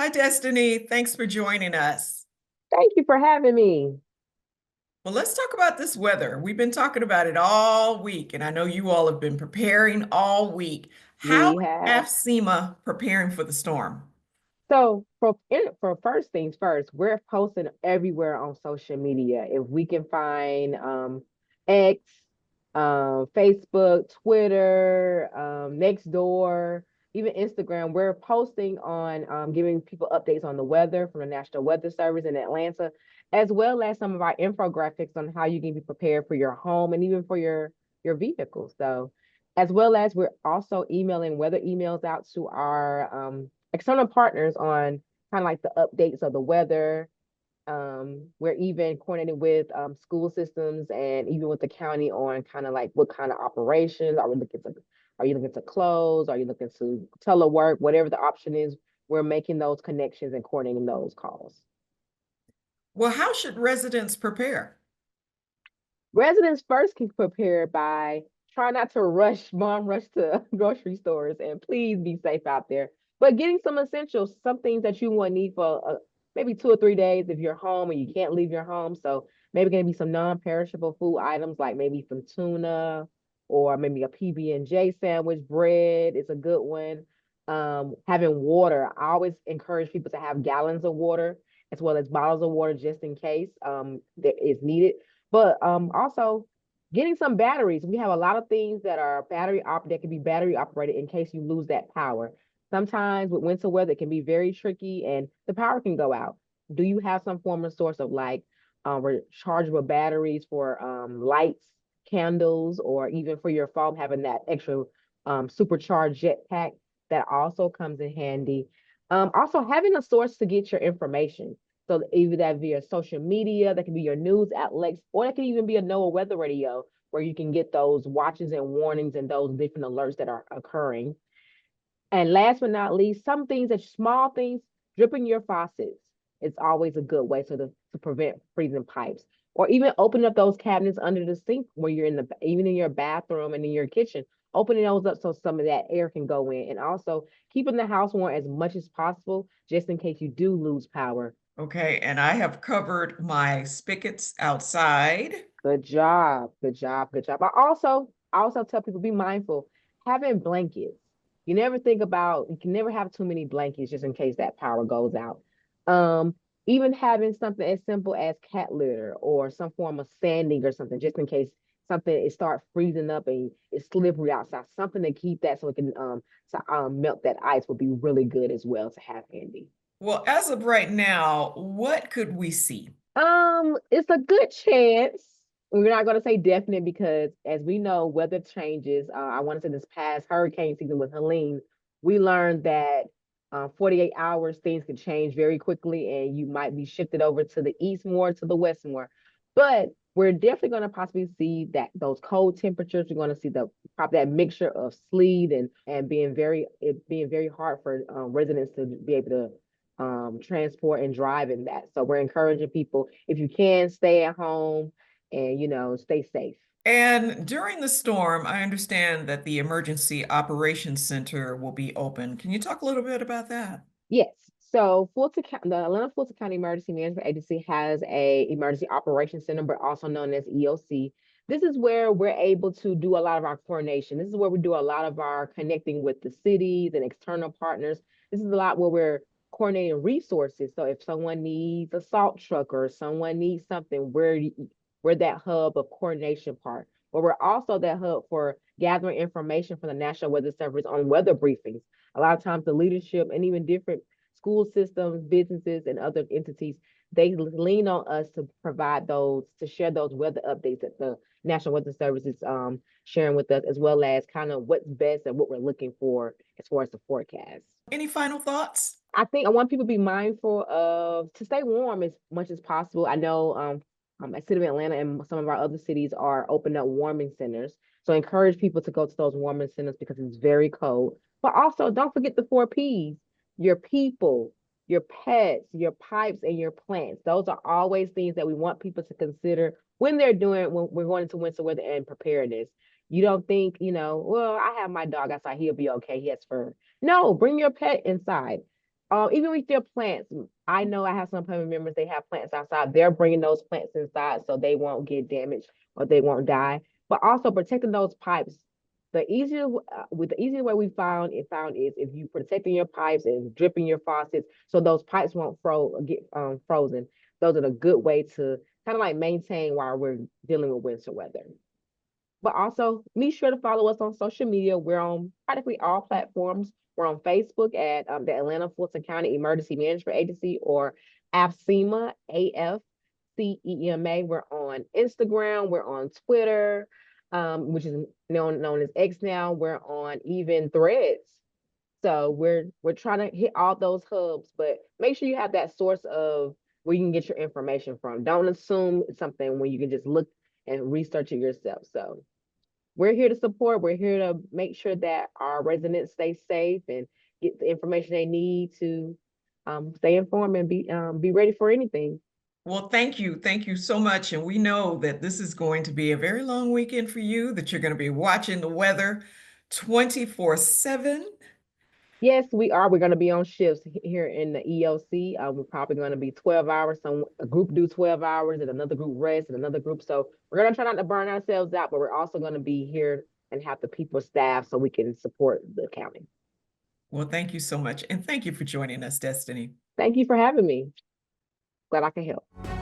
Hi, Destiny. Thanks for joining us. Thank you for having me. Well, let's talk about this weather. We've been talking about it all week, and I know you all have been preparing all week. How We is have AFCEMA preparing for the storm? for first things first, we're posting everywhere on social media. If we can find X, Facebook, Twitter, Nextdoor, even Instagram, we're posting on giving people updates on the weather from the National Weather Service in Atlanta, as well as some of our infographics on how you can be prepared for your home and even for your vehicle. So, as well as we're also emailing weather emails out to our external partners on kind of like the updates of the weather. We're even coordinating with school systems and even with the county on kind of like what kind of operations are you looking to close? Are you looking to telework? Whatever the option is, we're making those connections and coordinating those calls. Well, how should residents prepare? Residents first can prepare by try not to rush to grocery stores, and please be safe out there. But getting some essentials, some things that you will need for maybe 2 or 3 days if you're home and you can't leave your home. So maybe going to be some non-perishable food items like maybe some tuna or maybe a PB&J sandwich. Bread is a good one. Having water. I always encourage people to have gallons of water as well as bottles of water just in case that is needed, but also getting some batteries. We have a lot of things that are that can be battery operated in case you lose that power. Sometimes with winter weather, it can be very tricky and the power can go out. Do you have some form of source of like rechargeable batteries for lights, candles, or even for your phone, having that extra supercharged jetpack that also comes in handy. Also having a source to get your information. So either that via social media, that can be your news outlets, or that can even be a NOAA weather radio where you can get those watches and warnings and those different alerts that are occurring. And last but not least, some things that small things, dripping your faucets. It's always a good way to prevent freezing pipes. Or even opening up those cabinets under the sink where you're even in your bathroom and in your kitchen, opening those up so some of that air can go in. And also keeping the house warm as much as possible, just in case you do lose power. Okay, and I have covered my spigots outside. Good job. Good job. Good job. I also tell people be mindful. Having blankets. You can never have too many blankets just in case that power goes out. Um, Even having something as simple as cat litter or some form of sanding or something, just in case something it start freezing up and it's slippery outside. Something to keep that so it can melt that ice would be really good as well to have handy. Well, as of right now, what could we see? It's a good chance. We're not going to say definite because, as we know, weather changes. I want to say this past hurricane season with Helene, we learned that 48 hours things can change very quickly, and you might be shifted over to the east more, to the west more. But we're definitely going to possibly see that those cold temperatures. We're going to see the probably that mixture of sleet and being very hard for residents to be able to transport and drive in that. So we're encouraging people, if you can, stay at home and stay safe. And during the storm, I understand that the Emergency Operations Center will be open. Can you talk a little bit about that? Yes. So the Atlanta Fulton County Emergency Management Agency has a Emergency Operations Center, but also known as EOC. This is where we're able to do a lot of our coordination. This is where we do a lot of our connecting with the cities and external partners. This is a lot where we're coordinating resources. So if someone needs a salt truck or someone needs something, we're that hub of coordination part. But we're also that hub for gathering information from the National Weather Service on weather briefings. A lot of times the leadership and even different school systems, businesses, and other entities, they lean on us to provide those, to share those weather updates that the National Weather Service is sharing with us, as well as kind of what's best and what we're looking for as far as the forecast. Any final thoughts? I think I want people to be mindful of to stay warm as much as possible. I know the city of Atlanta and some of our other cities are opening up warming centers. So encourage people to go to those warming centers because it's very cold. But also don't forget the 4 Ps, your people, your pets, your pipes, and your plants. Those are always things that we want people to consider when we're going into winter weather and preparedness. You don't think, well, I have my dog outside, he'll be okay, he has fur. No, bring your pet inside. Even with their plants, I know I have some family members, they have plants outside. They're bringing those plants inside so they won't get damaged or they won't die. But also protecting those pipes. The easier way we found is if you protecting your pipes and dripping your faucets so those pipes won't get frozen. Those are a good way to kind of like maintain while we're dealing with winter weather. But also, be sure to follow us on social media. We're on practically all platforms. We're on Facebook at the Atlanta Fulton County Emergency Management Agency, or AFCEMA, AFCEMA. We're on Instagram. We're on Twitter, which is known as X now. We're on even Threads. So we're trying to hit all those hubs, but make sure you have that source of where you can get your information from. Don't assume something when you can just look and research it yourself. So we're here to support. We're here to make sure that our residents stay safe and get the information they need to stay informed and be ready for anything. Well, thank you. Thank you so much. And we know that this is going to be a very long weekend for you, that you're going to be watching the weather 24/7. Yes, we are. We're going to be on shifts here in the EOC. We're probably going to be 12 hours. A group do 12 hours and another group rest and another group. So we're going to try not to burn ourselves out, but we're also going to be here and have the people staff so we can support the county. Well, thank you so much. And thank you for joining us, Destiny. Thank you for having me. Glad I can help.